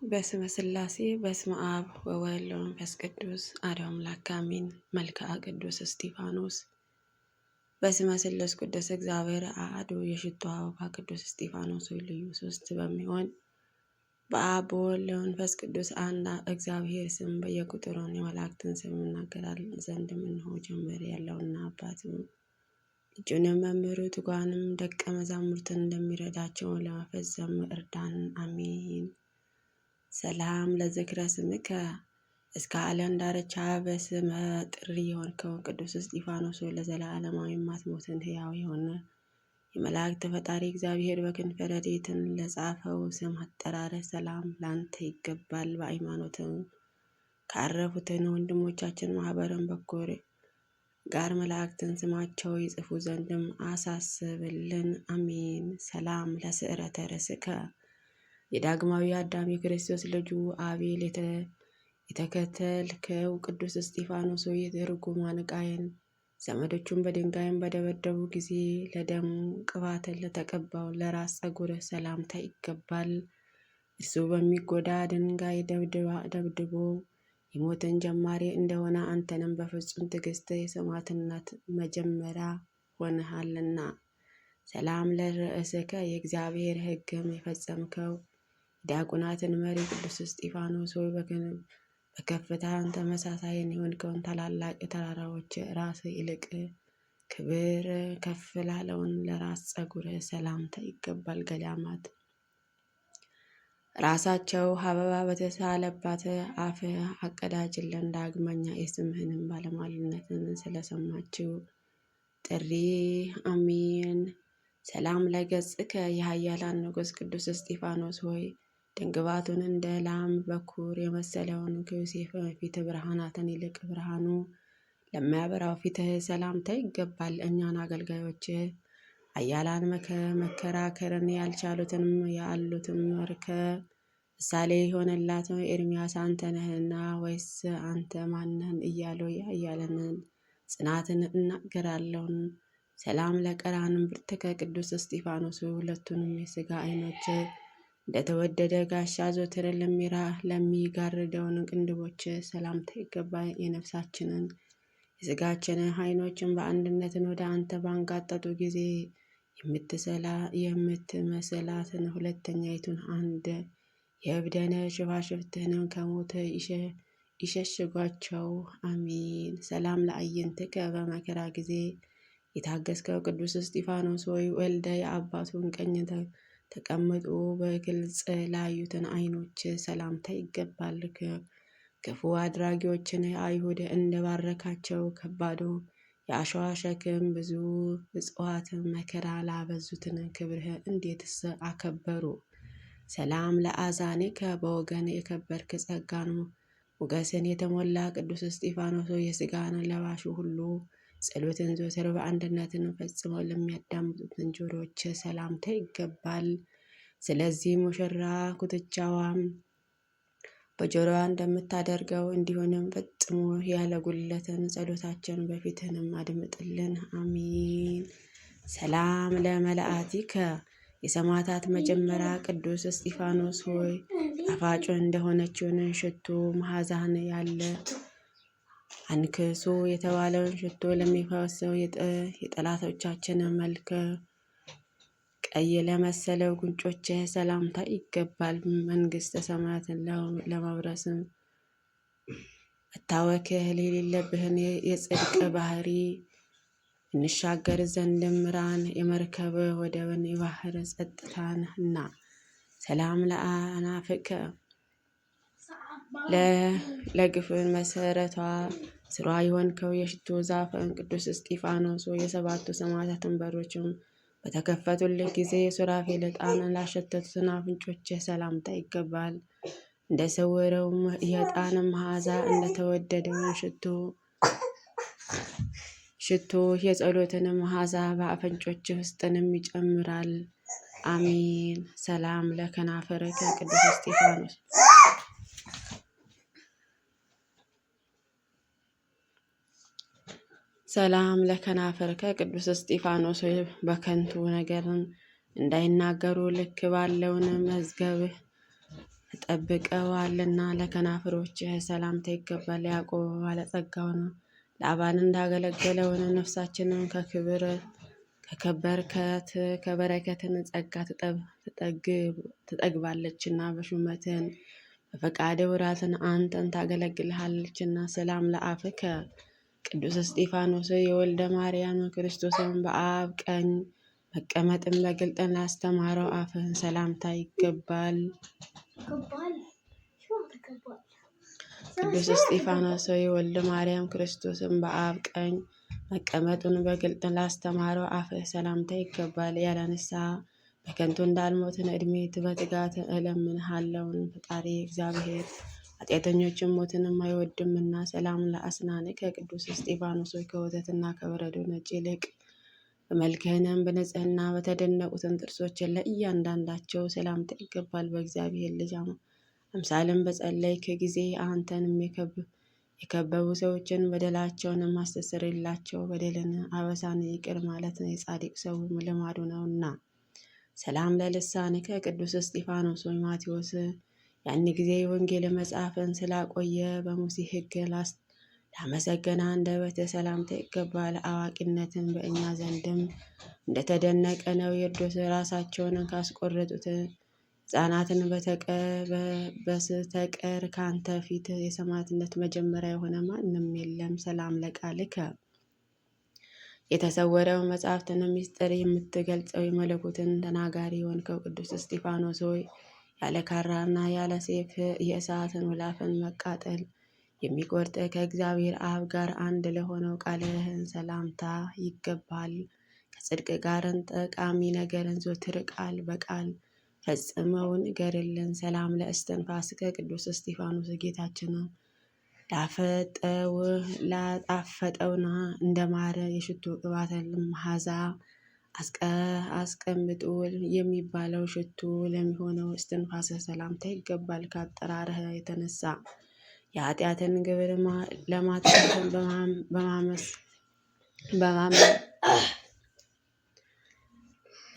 በስመ ሥላሴ በስመ አብ ወወልድ ወመንፈስ ቅዱስ አሐዱ አምላክ አሜን። መልክዓ ቅዱስ እስጢፋኖስ። በስመ ሥሉስ ቅዱስ እግዚአብሔር አሐዱ የሽቱ አበባ ቅዱስ እስጢፋኖስ ልዩ ሶስት በሚሆን በአብ በወልድ በመንፈስ ቅዱስ አንድ እግዚአብሔር ስም በየቁጥሩን የመላእክትን ስም እናገራለን ዘንድ ምንሆ ጀመር ያለውና አባቱ ልጁንም መምህሩ ትጓንም ደቀ መዛሙርትን እንደሚረዳቸው ለመፈጸም እርዳን፣ አሜን። ሰላም ለዝክረ ስምከ እስከ ዓለም ዳርቻ በስመ ጥሪ የሆንከው ቅዱስ እስጢፋኖስ ለዘላለማዊ የማትሞትን ሕያው የሆነ የመላእክት ፈጣሪ እግዚአብሔር በክንፈ ረድኤትን ለጻፈው ስም አጠራር ሰላም ላንተ ይገባል። በሃይማኖትም ካረፉትን ወንድሞቻችን ማህበርን በኩር ጋር መላእክትን ስማቸው ይጽፉ ዘንድም አሳስብልን፣ አሜን። ሰላም ለስዕረተ ርእስከ የዳግማዊ አዳም የክርስቶስ ልጁ አቤል የተከተልከው ቅዱስ እስጢፋኖስ የርጉማን ቃየን ዘመዶቹን በድንጋይም በደበደቡ ጊዜ ለደሙ ቅባትን ለተቀባው ለራስ ጸጉር ሰላምታ ይገባል። እርሱ በሚጎዳ ድንጋይ ደብድቦ የሞትን ጀማሪ እንደሆነ አንተንም በፍጹም ትዕግስት የሰማዕትነት መጀመሪያ ሆነሃልና። ሰላም ለርእስከ የእግዚአብሔር ሕግም የፈጸምከው ዲያቆናትን መሪ ቅዱስ እስጢፋኖስ በከፍታን ተመሳሳይን የሆንከውን ታላላቅ ተራራዎች ራስ ይልቅ ክብር ከፍ ላለውን ለራስ ጸጉር ሰላምታ ይገባል። ገዳማት ራሳቸው አበባ በተሳለባት አፍ አቀዳጅልን። ዳግመኛ የስምህንም ባለሟልነትን ስለሰማችው ጥሪ አሜን። ሰላም ለገጽከ የኃያላን ንጉሥ ቅዱስ እስጢፋኖስ ሆይ ድንግባቱን እንደ ላም በኩር የመሰለውን ከዮሴፍ ፊት ብርሃናትን ይልቅ ብርሃኑ ለሚያበራው ፊትህ ሰላምታ ይገባል። እኛን አገልጋዮች ኃያላን መከራከርን ያልቻሉትንም ያሉትም ምሳሌ የሆነላት ኤርምያስ አንተ ነህና ወይስ አንተ ማንህን እያሉ ያያለንን ጽናትን እናገራለውን። ሰላም ለቀራንም ብርትከ ቅዱስ እስጢፋኖስ ሁለቱንም የሥጋ ዓይኖች እንደተወደደ ጋሻ ዘወትርን ለሚጋርደውን ቅንድቦች ሰላምታ ይገባል። የነፍሳችንን የሥጋችንን ዓይኖችን በአንድነትን ወደ አንተ ባንጋጠጡ ጊዜ የምትመስላትን ሁለተኛይቱን አንድ የእብደነ ሽፋሽፍትህንም ከሞት ይሸሽጓቸው፣ አሜን። ሰላም ለአዕይንትከ በመከራ ጊዜ የታገስከው ቅዱስ እስጢፋኖስ ሆይ ወልደ የአባቱን ቀኝ ተቀምጦ በግልጽ ላዩትን ዓይኖች ሰላምታ ይገባል። ክፉ አድራጊዎችን አይሁድ እንደባረካቸው ከባዶ የአሸዋ ሸክም ብዙ እጽዋት መከራ ላበዙትን ክብርህ እንዴትስ አከበሩ። ሰላም ለአዛኔከ በወገን የከበርክ ጸጋን ሞገስን የተሞላ ቅዱስ እስጢፋኖስ የሥጋን ለባሹ ሁሉ ጸሎትን ዘወትር በአንድነትን ፈጽመው ለሚያዳምጡትን ጆሮዎች ሰላምታ ይገባል። ስለዚህ ሙሽራ ኩትቻዋም በጆሮዋ እንደምታደርገው እንዲሆንም ፈጽሞ ያለ ጉለትን ጸሎታችን በፊትህንም አድምጥልን፣ አሜን። ሰላም ለመላእክቲከ የሰማዕታት መጀመሪያ ቅዱስ እስጢፋኖስ ሆይ ጣፋጭ እንደሆነችውን ሽቱ መዓዛህን ያለ አንክሶ የተባለውን ሽቶ ለሚፈሰው የጠላቶቻችን መልክ ቀይ ለመሰለው ጉንጮች ሰላምታ ይገባል። መንግሥተ ሰማያትን ለመውረስም መታወክህ የሌለብህን የጽድቅ ባህሪ እንሻገር ዘንድ ምራን። የመርከብ ወደብን የባህር ጸጥታን እና ሰላም ለአናፍከ ለግፍን መሰረቷ ስሯ የሆንከው የሽቱ ዛፍን ቅዱስ እስጢፋኖስ የሰባቱ ሰማዕታትን በሮችም በተከፈቱልህ ጊዜ የሱራፌል ዕጣንን ላሸተቱትን አፍንጮች ሰላምታ ይገባል። እንደ ሰወረውም የዕጣን መዓዛ እንደተወደደውን ሽቶ የጸሎትን መዓዛ በአፍንጮች ውስጥንም ይጨምራል፣ አሜን። ሰላም ለከናፈርከ ቅዱስ እስጢፋኖስ ሰላም ለከናፈርከ ቅዱስ እስጢፋኖስ በከንቱ ነገርን እንዳይናገሩ ልክ ባለውን መዝገብህ ጠብቀዋልና ለከናፍሮችህ ሰላምታ ይገባል። ያዕቆብ ባለጸጋውን ላባን እንዳገለገለውን ነፍሳችንን ከበረከትን ጸጋ ትጠግባለችና በሹመትን በፈቃደ ውራትን አንተን ታገለግልሃለችና። ሰላም ለአፍከ ቅዱስ እስጢፋኖስ የወልደ ማርያም ክርስቶስን በአብ ቀኝ መቀመጥን በግልጥን ላስተማረው አፍህን ሰላምታ ይገባል። ቅዱስ እስጢፋኖስ የወልደ ማርያም ክርስቶስን በአብ ቀኝ መቀመጡን በግልጥ ላስተማረው አፍህ ሰላምታ ይገባል። ያለ ንስሐ በከንቱ እንዳልሞትን ዕድሜ በትጋት እለምንሃለውን ፈጣሪ እግዚአብሔር ኃጢአተኞችን ሞትንም አይወድምና። ሰላም ለአስናንከ ቅዱስ እስጢፋኖስ ከወተትና ከበረዶ ነጭ ይልቅ በመልክህንም በንጽህና በተደነቁትን ጥርሶችን ለእያንዳንዳቸው ሰላምታ ይገባል። በእግዚአብሔር ልጅ አምሳልም በጸለይክ ጊዜ አንተንም የከበቡ ሰዎችን በደላቸውን ማስተሰርይላቸው በደልን አበሳን ይቅር ማለት የጻድቅ ሰው ልማዱ ነውና። ሰላም ለልሳንከ ቅዱስ እስጢፋኖስ ማቴዎስ ያን ጊዜ ወንጌል መጽሐፍን ስላቆየ በሙሴ ሕግ ላመሰገነ አንደበት ሰላምታ ይገባል። አዋቂነትን በእኛ ዘንድም እንደተደነቀ ነው። የርዶስ ራሳቸውን ካስቆረጡት ሕፃናትን በስተቀር ከአንተ ፊት የሰማዕትነት መጀመሪያ የሆነ ማንም የለም። ሰላም ለቃልከ የተሰወረው መጽሐፍትን ምስጢር የምትገልጸው የመለኮትን ተናጋሪ የሆንከው ቅዱስ እስጢፋኖስ ሆይ ያለ ካራና ያለ ሴፍ የእሳትን ወላፈን መቃጠል የሚቆርጥ ከእግዚአብሔር አብ ጋር አንድ ለሆነው ቃልህን ሰላምታ ይገባል። ከጽድቅ ጋርን ጠቃሚ ነገርን ዘወትር ቃል በቃል ፈጽመው ንገርልን። ሰላም ለእስትንፋስከ ቅዱስ እስጢፋኖስ ጌታችንን ላጣፈጠውና እንደ ማር የሽቱ ቅባት መዓዛ አስቀምጡ የሚባለው ሽቱ ለሚሆነው እስትንፋስ ሰላምታ ይገባል። ከአጠራርህ የተነሳ የኃጢአትን ግብር ለማጥፋትን በማመን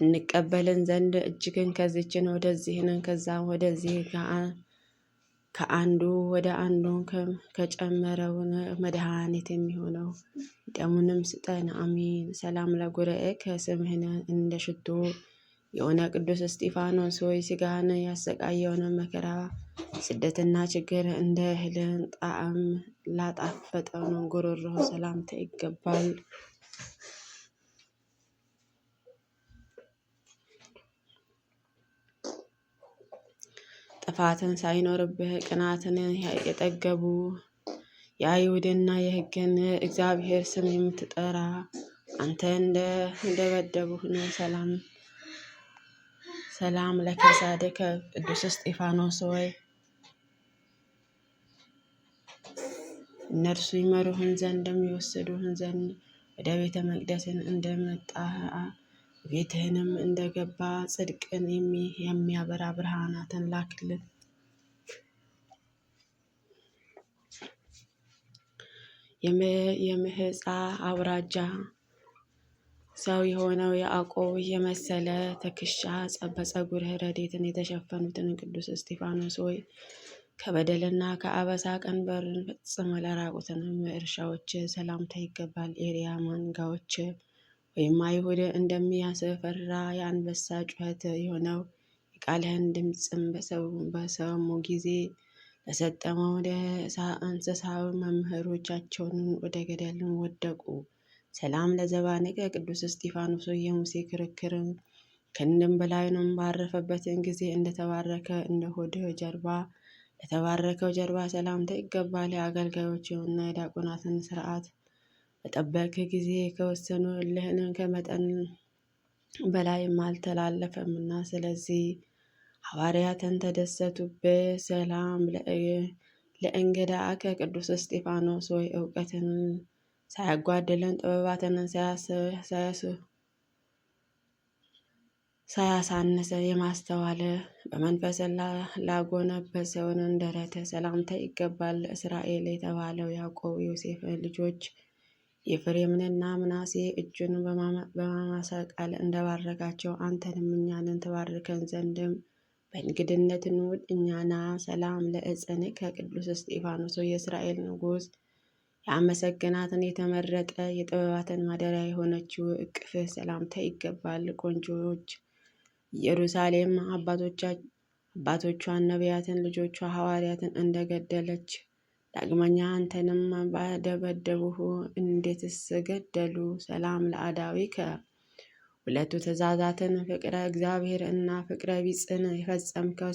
እንቀበልን ዘንድ እጅግን ከዚችን ወደዚህን ከዛም ወደዚህ ከአንዱ ወደ አንዱ ከጨመረውን መድኃኒት የሚሆነው ደሙንም ስጠን፣ አሜን። ሰላም ለጉርኤከ ስምህን እንደ ሽቱ የሆነ ቅዱስ እስጢፋኖስ ሆይ ሥጋህን ያሰቃየውን መከራ ስደትና ችግር እንደ እህልን ጣዕም ላጣፈጠውን ጉሮሮ ሰላምታ ይገባል። ጥፋትን ሳይኖርብህ ቅናትን የጠገቡ የአይሁድና የሕግን እግዚአብሔር ስም የምትጠራ አንተ እንደበደቡህን ሰላም ለከሳድከ ቅዱስ እስጢፋኖስ ሆይ እነርሱ ይመሩህን ዘንድም ይወስዱህን ዘንድ ወደ ቤተ መቅደስን እንደመጣ ቤትህንም እንደገባ ጽድቅን የሚያበራ ብርሃናትን ላክልን። የምህፃ አውራጃ ሰው የሆነው ያዕቆብ የመሰለ ትከሻ በፀጉርህ ረድኤትን የተሸፈኑትን ቅዱስ እስጢፋኖስ ሆይ ከበደልና ከአበሳ ቀንበርን ፈጽሞ ለራቁትንም እርሻዎች ሰላምታ ይገባል። ኤርያ ማንጋዎች ወይም አይሁድ እንደሚያስፈራ የአንበሳ ጩኸት የሆነው የቃልህን ድምፅም በሰሙ ጊዜ ለሰጠመው ወደ እንስሳዊ መምህሮቻቸውን ወደ ገደልን ወደቁ። ሰላም ለዘባንከ ቅዱስ እስጢፋኖስ የሙሴ ክርክር ክንድም በላዩንም ባረፈበትን ጊዜ እንደተባረከ እንደ ሆድህ ጀርባ ለተባረከው ጀርባ ሰላምታ ይገባል። የአገልጋዮችንና የዲያቆናትን ስርዓት በጠበቅ ጊዜ ከወሰኑ እልህን ከመጠን በላይም አልተላለፈምና ስለዚህ ሐዋርያትን ተደሰቱብህ። ሰላም ለእንግዳከ ቅዱስ እስጢፋኖስ ሆይ እውቀትን ሳያጓድለን ጥበባትን ሳያሳንስ የማስተዋል በመንፈስ ላጎነበሰውን ደረት ሰላምታ ይገባል። እስራኤል የተባለው ያዕቆብ ዮሴፍ ልጆች የኤፍሬምንና ምናሴ እጁን በማማሰቃል እንደባረካቸው አንተንም እኛንን ትባርከን ዘንድም በእንግድነት እንውል እኛና ሰላም ለእፀንከ ቅዱስ እስጢፋኖስ የእስራኤል ንጉሥ ያመሰግናትን የተመረጠ የጥበባትን ማደሪያ የሆነችው እቅፍህ ሰላምታ ይገባል። ቆንጆዎች ኢየሩሳሌም አባቶቿን ነቢያትን ልጆቿ ሐዋርያትን እንደገደለች ዳግመኛ አንተንም ባደበደቡህ እንዴትስ ገደሉ? ሰላም ለአዳዊከ ሁለቱ ትእዛዛትን ፍቅረ እግዚአብሔር እና ፍቅረ ቢጽን የፈጸምከው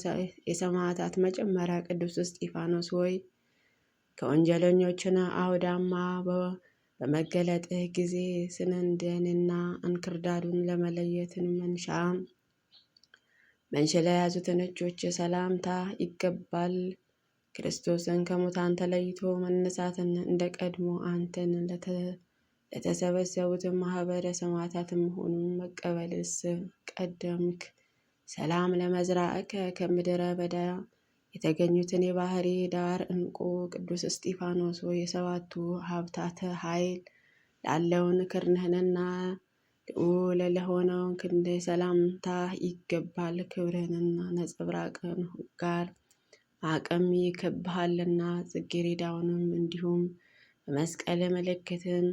የሰማዕታት መጀመሪያ ቅዱስ እስጢፋኖስ ሆይ ከወንጀለኞችን አውዳማ በመገለጥህ ጊዜ ስንንደንና እንክርዳዱን ለመለየትን መንሽ ለያዙትን እጆች ሰላምታ ይገባል። ክርስቶስን ከሙታን ተለይቶ መነሳትን እንደ ቀድሞ አንተን ለተሰበሰቡት ማህበረ ሰማዕታት መሆኑን መቀበልስ ቀደምክ። ሰላም ለመዝራእከ ከምድረ በዳ የተገኙትን የባህሪ ዳር እንቁ ቅዱስ እስጢፋኖስ የሰባቱ ሀብታተ ኃይል ላለውን ክርንህንና ልዑል ለሆነውን ክንድ ሰላምታ ይገባል። ክብርህንና ነጸብራቅን ጋር ማቅም ይከብሃልና ጽጌረዳውንም እንዲሁም በመስቀል ምልክትን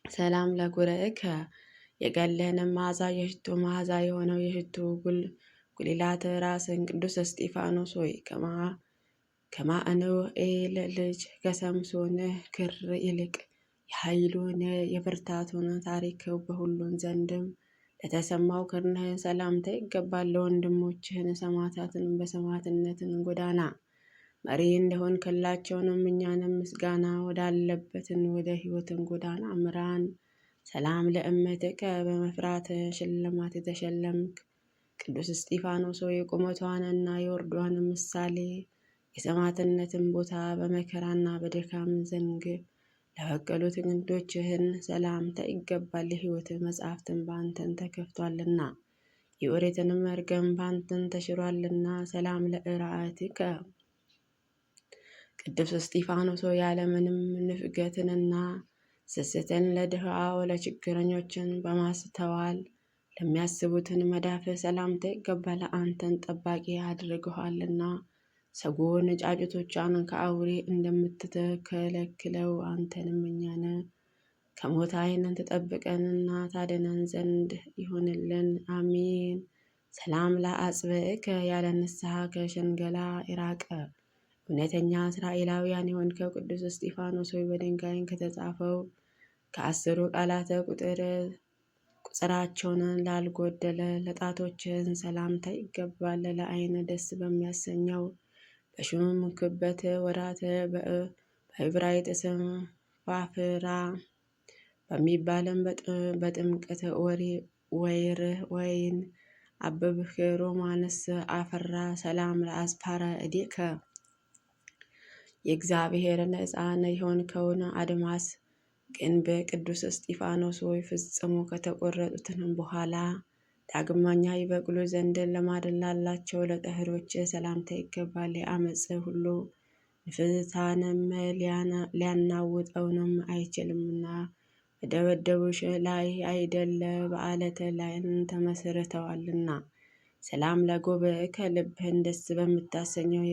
ሰላም ለጉርዕከ የገለህንም መዓዛ የሽቱ መዓዛ የሆነው የሽቱ ጉሊላት ራስን ቅዱስ እስጢፋኖስ ሆይ ከማዕኑኤል ልጅ ከሰምሶን ክር ይልቅ የኃይሉን የብርታቱን ታሪክ በሁሉን ዘንድም ለተሰማው ክርንህን ሰላምታ ይገባል። ለወንድሞችህን ሰማዕታትን በሰማዕትነትን ጎዳና መሪ እንደሆንክላቸውንም እኛንም ምስጋና ወዳለበትን ወደ ሕይወትን ጎዳና ምራን። ሰላም ለእመትከ በመፍራት ሽልማት የተሸለምክ ቅዱስ እስጢፋኖስ የቁመቷንና የወርዷን ምሳሌ የሰማዕትነትን ቦታ በመከራና በድካም ዘንግ ለበቀሉት ክንዶችህን ሰላምታ ይገባል። የሕይወት መጽሐፍትን በአንተን ተከፍቷልና የኦሪትንም መርገም በአንተን ተሽሯልና። ሰላም ለእራአትከ ቅዱስ እስጢፋኖስ ያለምንም ንፍገትንና ስስትን ለድሃው ለችግረኞችን በማስተዋል ለሚያስቡትን መዳፍ ሰላምታ ይገባል። አንተን ጠባቂ አድርገዋልና ሰጎን ጫጩቶቿን ከአውሬ እንደምትከለክለው አንተንም እኛን ከሞት ዓይንን ትጠብቀንና ታድነን ዘንድ ይሁንልን፣ አሜን። ሰላም ለአጽብዕከ ያለ ንስሐ ከሽንገላ የራቀ እውነተኛ እስራኤላውያን የሆንከው ቅዱስ እስጢፋኖስ ሆይ በድንጋይን ከተጻፈው ከ10 ቃላተ ቁጥራቸውን ላልጎደለ ለጣቶችህን ሰላምታ ይገባል። ለዓይን ደስ በሚያሰኘው በሹም ክበት ወራት በዕብራይጥ ስም ፋፍራ በሚባልም በጥምቀት ወይር ወይን አበብህ ሮማንስ አፈራ። ሰላም ለአስፋረ እዴከ የእግዚአብሔርን ሕፃን የሆንከውን አድማስ ግንብ ቅዱስ እስጢፋኖስ ሆይ ፍጽሞ ከተቆረጡትንም በኋላ ዳግመኛ ይበቅሉ ዘንድ ለማደን ላላቸው ለጠህሮች ሰላምታ ይገባል። የአመፅ ሁሉ ንፍታንም ሊያናውጠውንም አይችልምና በደበደቡሽ ላይ አይደለ በዓለተ ላይን ተመስርተዋልና። ሰላም ለጉባኤከ ልብህን ደስ በምታሰኘው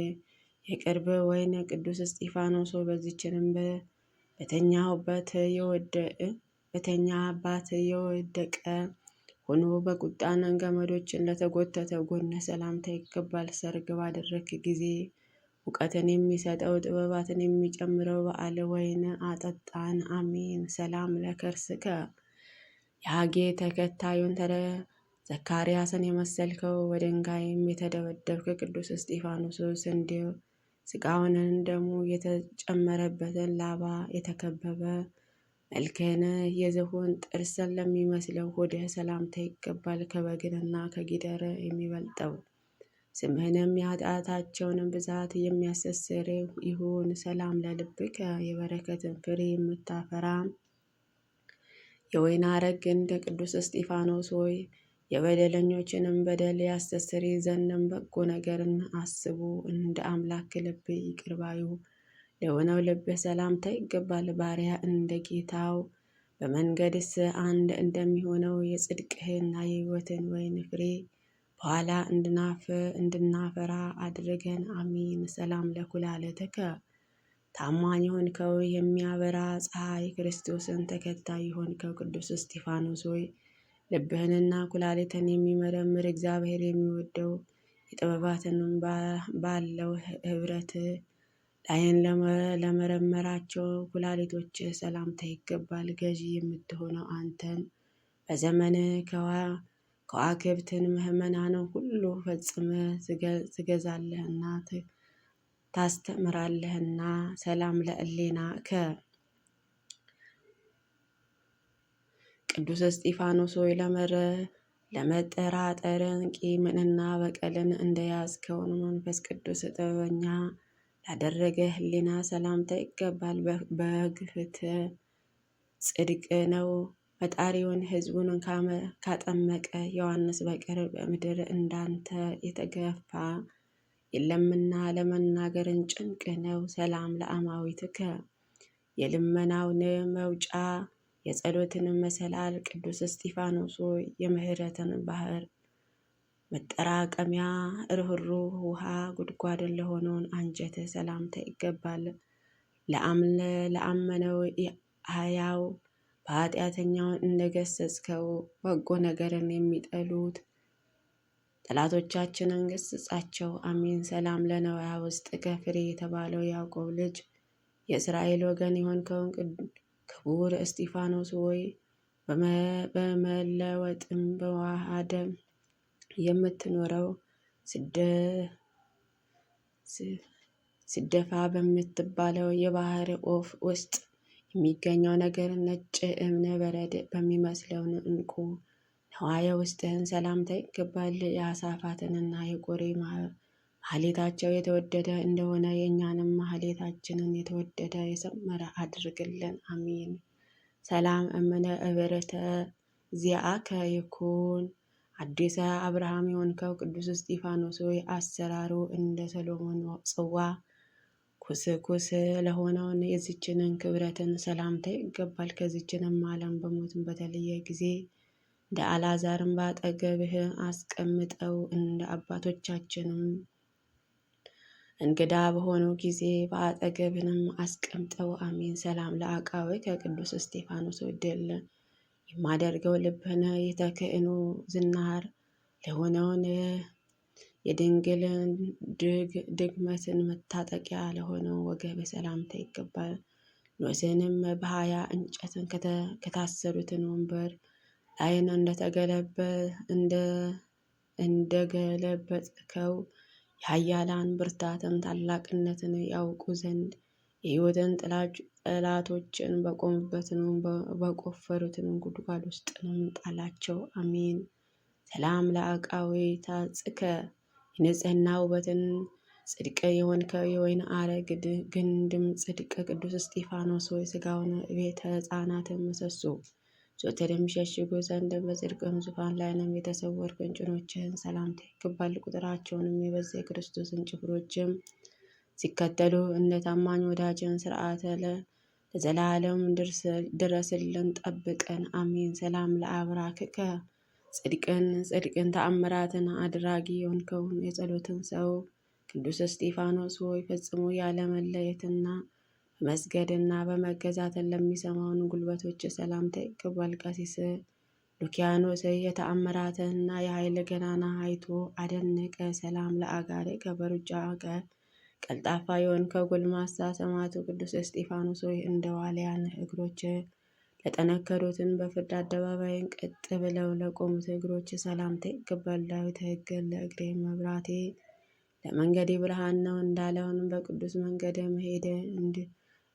የቅርብ ወይን ቅዱስ እስጢፋኖስ በዚችንም በተኛባት የወደቀ ሆኖ በቁጣን ገመዶችን ለተጎተተ ጎን ሰላምታ ይገባል። ሰርግ ባደረክ ጊዜ እውቀትን የሚሰጠው ጥበባትን የሚጨምረው በዓለ ወይን አጠጣን፣ አሜን። ሰላም ለከርስከ የሐጌ ተከታዩን ዘካርያስን የመሰልከው በድንጋይም የተደበደብክ ቅዱስ እስጢፋኖስ ስንዴው ስጋውንን ደሙ የተጨመረበትን ላባ የተከበበ መልክህን የዝሆን ጥርስን ለሚመስለው ሆድህ ሰላምታ ይገባል። ከበግንና ከጊደር የሚበልጠው ስምህንም የኃጢአታቸውን ብዛት የሚያስተስር ይሁን። ሰላም ለልብከ የበረከትን ፍሬ የምታፈራ የወይን አረግ ግንድ ቅዱስ እስጢፋኖስ ሆይ የበደለኞችንም በደል ያስተስር ዘንድም በጎ ነገርን አስቡ እንደ አምላክ ልብ ይቅር ባዩ ለሆነው ልብህ ሰላምታ ይገባል። ባሪያ እንደ ጌታው በመንገድስ አንድ እንደሚሆነው የጽድቅህና የሕይወትን ወይን ፍሬ በኋላ እንድናፈራ አድርገን። አሚን። ሰላም ለኩላሊትከ ታማኝ የሆንከው የሚያበራ ፀሐይ ክርስቶስን ተከታይ የሆንከው ቅዱስ እስጢፋኖስ ሆይ ልብህንና ኩላሊትን የሚመረምር እግዚአብሔር የሚወደው የጥበባትንም ባለው ህብረት ላይን ለመረመራቸው ኩላሊቶች ሰላምታ ይገባል። ገዢ የምትሆነው አንተን በዘመን ከዋክብትን ምዕመናንን ሁሉ ፈጽመ ትገዛለህና ታስተምራለህና። ሰላም ለእሌናከ ቅዱስ እስጢፋኖስ ሆይ ለመጠራጠርን ቂምንና በቀልን እንደያዝከውን መንፈስ ቅዱስ ጥበበኛ ላደረገ ህሊና ሰላምታ ይገባል። በግፍት ጽድቅ ነው ፈጣሪውን ሕዝቡን ካጠመቀ ዮሐንስ በቀር በምድር እንዳንተ የተገፋ የለምና ለመናገርን ጭንቅ ነው። ሰላም ለአማዊትከ የልመናውን መውጫ የጸሎትን መሰላል ቅዱስ እስጢፋኖስ የምህረትን ባህር መጠራቀሚያ ርኅሩህ ውሃ ጉድጓድን ለሆነውን አንጀት ሰላምታ ይገባል። ለአመነው ሕያው በኃጢአተኛውን እንደገሰጽከው በጎ ነገርን የሚጠሉት ጠላቶቻችንን ገስጻቸው። አሚን። ሰላም ለነዋያ ውስጥ ከፍሬ የተባለው ያዕቆብ ልጅ የእስራኤል ወገን የሆንከውን ክቡር እስጢፋኖስ ሆይ በመለወጥም በዋሃደም የምትኖረው ስደፋ በምትባለው የባህር ወፍ ውስጥ የሚገኘው ነገር ነጭ እብነ በረድ በሚመስለው ዕንቁ ነዋየ ውስጥህን ሰላምታ ይገባል። የአሳፋትንና የቆሬ ማህሌታቸው የተወደደ እንደሆነ የእኛንም ማህሌታችንን የተወደደ የሰመረ አድርግልን። አሚን። ሰላም እምነ እብርተ ዚአከ ይኩን አዲሰ አብርሃም የሆንከው ቅዱስ እስጢፋኖስ ሆይ አሰራሩ እንደ ሰሎሞን ጽዋ ኩስኩስ ለሆነውን የዚችንን ክብረትን ሰላምታ ይገባል። ከዚችንም ዓለም በሞትን በተለየ ጊዜ እንደ አልዓዛርን በአጠገብህ አስቀምጠው እንደ አባቶቻችንም እንግዳ በሆኑ ጊዜ በአጠገብንም አስቀምጠው። አሚን። ሰላም ለአቃዊ ከቅዱስ እስጢፋኖስ ድል የማደርገው ልብህን የተክህኖ ዝናር ለሆነውን የድንግልን ድግመትን መታጠቂያ ለሆነው ወገብ ሰላምታ ይገባል። ኖስንም በ20 እንጨትን ከታሰሩትን ወንበር ላይን እንደገለበጥከው የኃያላን ብርታትን ታላቅነትን ያውቁ ዘንድ የሕይወትን ጠላቶችን በቆሙበትን በቆፈሩትን ጉድጓድ ውስጥንም ጣላቸው። አሚን። ሰላም ለአቃዊ ታጽከ የንጽህና ውበትን ጽድቅ የሆንከው የወይን አረግ ግንድም ጽድቅ ቅዱስ እስጢፋኖስ ሆይ ሥጋውን ቤተ ሕፃናትን ምሰሶ ዘወትርም ሸሽጉ ዘንድ በጽድቅም ዙፋን ላይንም የተሰወርክ ጭኖችህን ሰላምታ ይገባል። ቁጥራቸውንም የበዛ የክርስቶስን ጭፍሮችም ሲከተሉ እንደ ታማኝ ወዳጅን ስርዓተ ለዘላለም ድረስልን ጠብቀን። አሚን። ሰላም ለአብራክከ ጽድቅን ተአምራትን አድራጊ የሆንከውን የጸሎትን ሰው ቅዱስ እስጢፋኖስ ሆይ ፈጽሞ ያለመለየትና በመስገድና በመገዛትን ለሚሰማውን ጉልበቶች ሰላምታ ይገባል። ቀሲስ ሉኪያኖስ የተአምራትንና የኃይል ገናና አይቶ አደነቀ። ሰላም ለአጋርከ በሩጫ ቀልጣፋ የሆንከው ጎልማሳ ሰማዕቱ ቅዱስ እስጢፋኖስ ሆይ እንደ ዋልያን እግሮች ለጠነከሩትን በፍርድ አደባባይን ቀጥ ብለው ለቆሙት እግሮች ሰላምታ ይገባል። ዳዊት ሕግን ለእግሬ መብራቴ ለመንገዴ ብርሃን ነው እንዳለውን በቅዱስ መንገድ መሄድ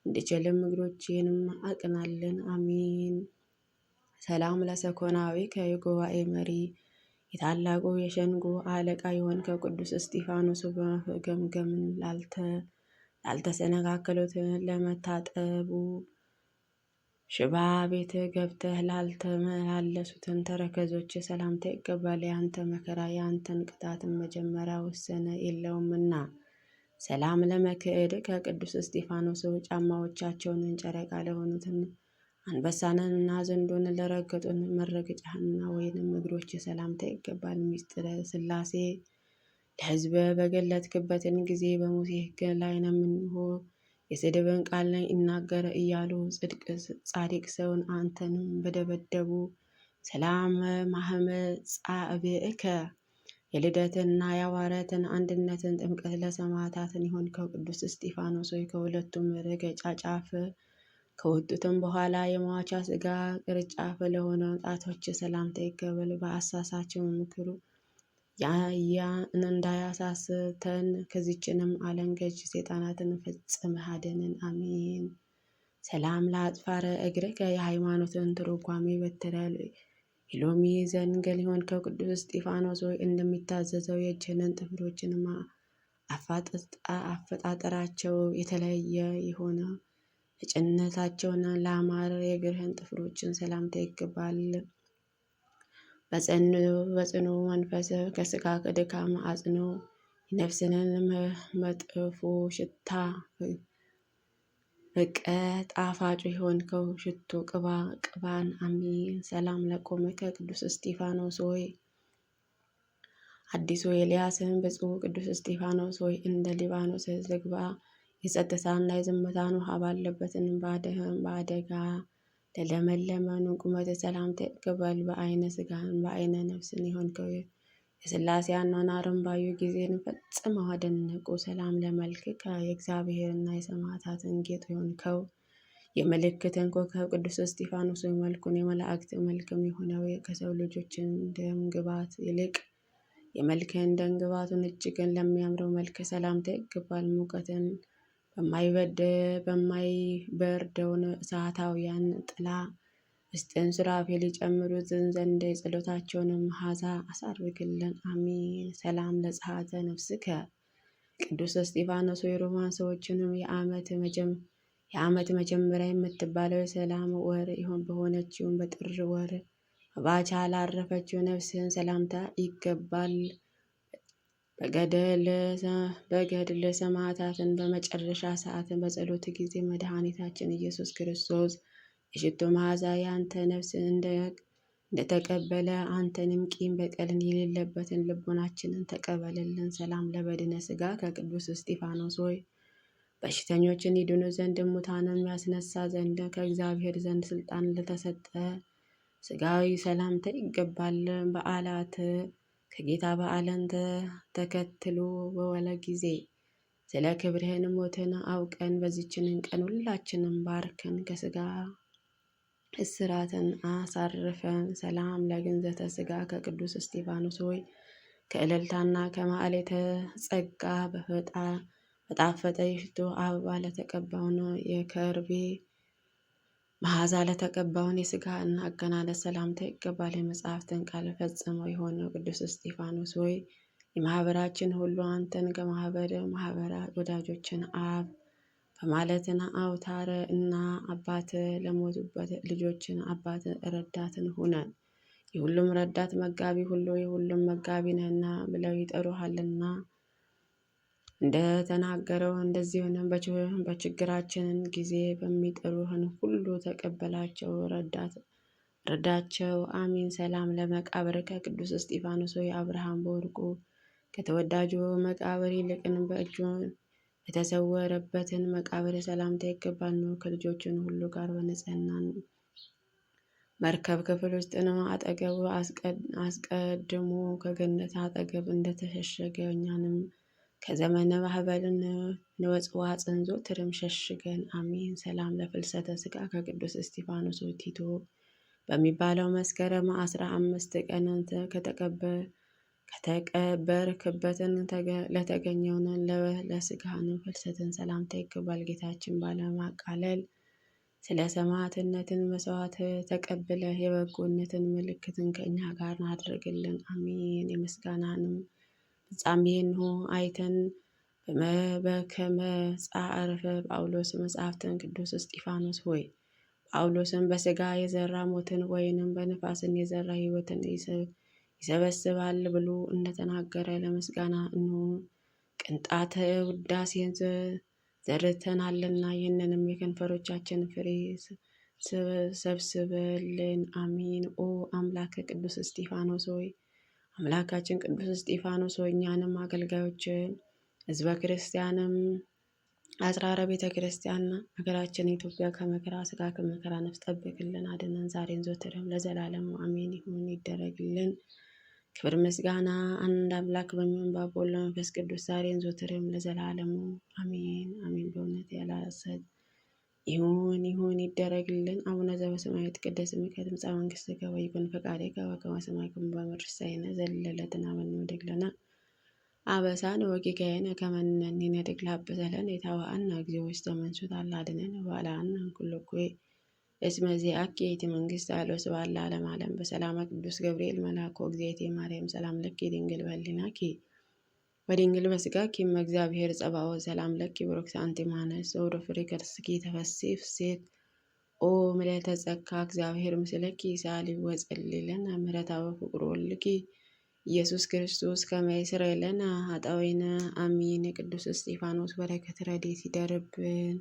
እንድችልም እግሮቼንም አቅናልን። አሚን። ሰላም ለሰኮናዊ ከየጉባኤ መሪ የታላቁ የሸንጎ አለቃ የሆንከው ቅዱስ እስጢፋኖስ በመገምገምን ላልተሰነካከሉትን ለመታጠቡ ሽባ ቤት ገብተህ ላልተመላለሱትን ተረከዞች ሰላምታ ይገባል። የአንተ መከራ የአንተን ቅጣትን መጀመሪያ ወሰነ የለውምና። ሰላም ለመክዕድ ከቅዱስ እስጢፋኖስ ጫማዎቻቸውን ጨረቃ ለሆኑትን አንበሳንና ዘንዶን ለረገጡን መረገጫህና ወይንም እግሮች ሰላምታ ይገባል። ሚስጥረ ሥላሴ ለሕዝብ በገለጥክበትን ጊዜ በሙሴ ሕግ ላይ ነምንሆ የስድብን ቃል ይናገር እያሉ ጻድቅ ሰውን አንተንም በደበደቡ ሰላም ማህመጻብእከ የልደትና የሐዋርያትን አንድነትን ጥምቀት ለሰማዕታትን የሆንከው ቅዱስ እስጢፋኖስ ሆይ ከሁለቱም መረገጫ ጫፍ ከወጡትም በኋላ የሟቿ ሥጋ ቅርንጫፍ ለሆነው ጣቶች ሰላምታ ይገባል። በአሳሳቸው ምክሩ እንዳያሳስተን ከዚችንም ዓለም ገዥ ሰይጣናትን ፈጽመህ አድነን። አሜን። ሰላም ለአጽፋረ እግርከ የሃይማኖትን ትርጓሜ በትረ የሎሚ ዘንገል የሆንከው ቅዱስ እስጢፋኖስ ሆይ እንደሚታዘዘው የእጅህንን ጥፍሮችንም አፈጣጠራቸው የተለየ የሆነ እጭነታቸውን ለአማረ የእግርህን ጥፍሮችን ሰላምታ ይገባል። በጽኑ መንፈስ ከስጋ ከድካም አጽኖ የነፍስንን መጥፎ ሽታ ፍቀ ጣፋጩ የሆንከው ሽቶ ቅባን አሜን። ሰላም ለቆምከ ቅዱስ እስጢፋኖስ ሆይ አዲሱ ኤልያስን ብፁዕ ቅዱስ እስጢፋኖስ ሆይ እንደ ሊባኖስ ዝግባ የጸጥታና የዝምታን ውሃ ባለበትን በአደጋ ለለመለመን ቁመት ሰላምታ ይገባል። በአይነ ስጋን በአይነ ነፍስን የሆንከው የሥላሴ አኗኗርን ባዩ ጊዜን ፈጽመው አደነቁ። ሰላም ለመልክከ የእግዚአብሔርና የሰማዕታትን ጌጥ የሆንከው የምልክትን ኮከብ ቅዱስ እስጢፋኖስ ሆይ መልኩን የመላእክት መልክም የሆነው ከሰው ልጆችን ደም ግባት ይልቅ የመልክህን ደም ግባቱን እጅግን ለሚያምረው መልክ ሰላምታ ይገባል። ሙቀትን በማይበርደውን እሳታውያን ጥላ ውስጥን ሱራፌል ሊጨምሩት ዘንድ የጸሎታቸውን መዓዛ አሳርግልን። አሜን። ሰላም ለጸአተ ነፍስከ ቅዱስ እስጢፋኖስ የሮማን ሰዎችንም የዓመት መጀመሪያ የምትባለው የሰላም ወር በሆነችውን በጥር ወር ባቻ ላረፈችው ነፍስህን ሰላምታ ይገባል። በገድል ሰማዕታትን በመጨረሻ ሰዓት በጸሎት ጊዜ መድኃኒታችን ኢየሱስ ክርስቶስ የሽቱ መዓዛ የአንተ ነፍስ እንደተቀበለ አንተንም ቂም በቀልን የሌለበትን ልቦናችንን ተቀበልልን። ሰላም ለበድነ ሥጋ ከቅዱስ እስጢፋኖስ ሆይ በሽተኞችን ይድኑ ዘንድ ሙታንን ያስነሳ ዘንድ ከእግዚአብሔር ዘንድ ስልጣን ለተሰጠ ሥጋዊ ሰላምታ ይገባል። በዓላት ከጌታ በዓልን ተከትሎ በወለ ጊዜ ስለ ክብርህን ሞትን አውቀን በዚችንን ቀን ሁላችንም ባርከን ከሥጋ እስራትን አሳርፈን። ሰላም ለግንዘተ ሥጋ ከቅዱስ እስጢፋኖስ ሆይ ከእልልታና ከማዕሌተ ጸጋ በጣፈጠ የሽቱ አበባ ለተቀባውን የከርቤ መዓዛ ለተቀባውን የሥጋህን አገናነት ሰላምታ ይገባል። የመጽሐፍትን ቃል ፈጽመው የሆነው ቅዱስ እስጢፋኖስ ሆይ የማህበራችን ሁሉ አንተን ማህበራ ወዳጆችን አብ በማለትን አውታረ እና አባት ለሞቱበት ልጆችን አባት ረዳትን ሁነን። የሁሉም ረዳት መጋቢ ሁሉ የሁሉም መጋቢ ነህና ብለው ይጠሩሃልና እንደተናገረው እንደዚሁንም በችግራችንን ጊዜ በሚጠሩህን ሁሉ ተቀበላቸው፣ ረዳቸው። አሚን። ሰላም ለመቃብር ከቅዱስ እስጢፋኖስ ሆይ አብርሃም በወርቁ ከተወዳጁ መቃብር ይልቅን በእጁ የተሰወረበትን መቃብር ሰላምታ ይገባል ነው። ከልጆችን ሁሉ ጋር በንጽህና መርከብ ክፍል ውስጥ ነው። አጠገቡ አስቀድሞ ከገነት አጠገብ እንደተሸሸገ እኛንም ከዘመነ ማህበልን ንወፅዋ ጽንዞ ትርም ሸሽገን አሜን። ሰላም ለፍልሰተ ሥጋ ከቅዱስ እስጢፋኖስ ቲቶ በሚባለው መስከረም 15 ቀን ከተቀበርክበትን ለተገኘውን ለሥጋህን ፍልሰትን ሰላምታ ይገባል። ጌታችን ባለማቃለል ስለ ሰማዕትነትን መስዋዕት ተቀብለህ የበጎነትን ምልክትን ከእኛ ጋር አድርግልን። አሜን። የምስጋናንም ፍጻሜ እንሆ አይተን በከመ ጻዕርፈ ጳውሎስ መጽሐፍትን ቅዱስ እስጢፋኖስ ሆይ ጳውሎስን በሥጋ የዘራ ሞትን ወይንም በነፋስን የዘራ ሕይወትን ይሰበስባል ብሎ እንደተናገረ ለምስጋና እንሆ ቅንጣተ ውዳሴን ዘርተናልና ይህንንም የከንፈሮቻችን ፍሬ ሰብስበልን። አሚን። ኦ አምላከ ቅዱስ እስጢፋኖስ ሆይ አምላካችን ቅዱስ እስጢፋኖስ ሆይ እኛንም አገልጋዮችን ሕዝበ ክርስቲያንም አጽራረ ቤተ ክርስቲያንና ሀገራችን ኢትዮጵያ ከመከራ ስጋ ከመከራ ነፍስ ጠብቅልን፣ አድነን፣ ዛሬን ዘወትርም ለዘላለሙ አሜን ይሁን ይደረግልን። ክብር ምስጋና አንድ አምላክ በሚሆን በአብ ወወልድ ወመንፈስ ቅዱስ ዛሬን ዘወትርም ለዘላለሙ አሜን አሜን። በእውነት ያለ ሐሰት ይሁን ይደረግልን። አቡነ ዘበሰማያት ይትቀደስ ስምከ ትምጻእ መንግሥትከ ወይኩን ፈቃድከ በከመ በሰማይ ከማሁ በምድር ሲሳየነ ዘለለዕለትነ ሀበነ ወኅድግ ለነ አበሳነ ወጌጋየነ ከመ ንሕነኒ ንኅድግ ለአበሰ ለነ ኢታብአነ እግዚኦ ውስተ መንሱት አላ አድኅነነ ወባልሐነ እምኩሉ እኩይ እስመ ዚአኪ ይእቲ መንግሥት ኃይል ወስብሐት ለዓለመ ዓለም። በሰላመ ቅዱስ ገብርኤል መልአኩ እግዝእትየ ማርያም ሰላም ለኪ ድንግል በኅሊናኪ ወድንግል በሥጋኪ እመ እግዚአብሔር ጸባኦት ሰላም ለኪ ብሩክት አንቲ እምአንስት ወፍሬ ከርሥኪ ተፈሥሒ ፍሥሕት ኦ ምልዕተ ጸጋ እግዚአብሔር ምስለኪ ሳሊ ወጸልይ ለነ ምሕረተ በፍቁር ወልድኪ ኢየሱስ ክርስቶስ ከመ ይስረይ ለነ ኃጣውኢነ አሜን። የቅዱስ እስጢፋኖስ በረከት ረድኤት ይደርብን።